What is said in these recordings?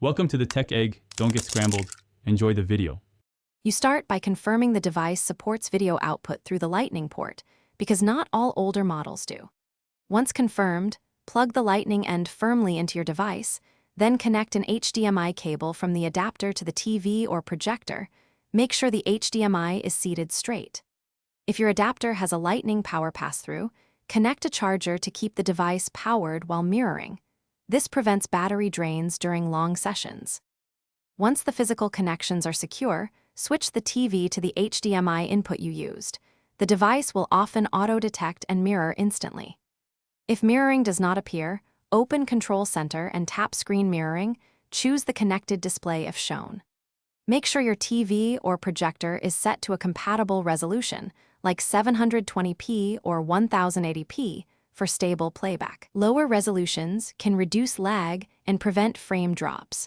Welcome to the Tech Egg. Don't get scrambled. Enjoy the video. You start by confirming the device supports video output through the Lightning port, because not all older models do. Once confirmed, plug the Lightning end firmly into your device, then connect an HDMI cable from the adapter to the TV or projector. Make sure the HDMI is seated straight. If your adapter has a Lightning power pass-through, connect a charger to keep the device powered while mirroring. This prevents battery drains during long sessions. Once the physical connections are secure, switch the TV to the HDMI input you used. The device will often auto-detect and mirror instantly. If mirroring does not appear, open Control Center and tap Screen Mirroring. Choose the connected display if shown. Make sure your TV or projector is set to a compatible resolution, like 720p or 1080p, for stable playback. Lower resolutions can reduce lag and prevent frame drops.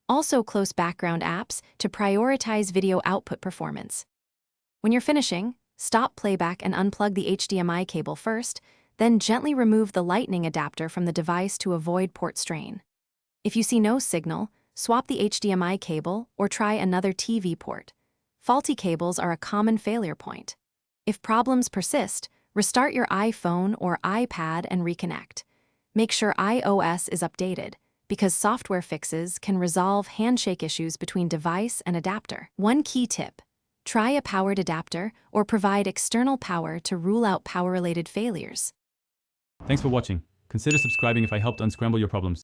Also, close background apps to prioritize video output performance. When you're finishing, stop playback and unplug the HDMI cable first, then gently remove the Lightning adapter from the device to avoid port strain. If you see no signal, swap the HDMI cable or try another TV port. Faulty cables are a common failure point. If problems persist, restart your iPhone or iPad and reconnect. Make sure iOS is updated, because software fixes can resolve handshake issues between device and adapter. One key tip: try a powered adapter or provide external power to rule out power-related failures. Thanks for watching. Consider subscribing if I helped unscramble your problems.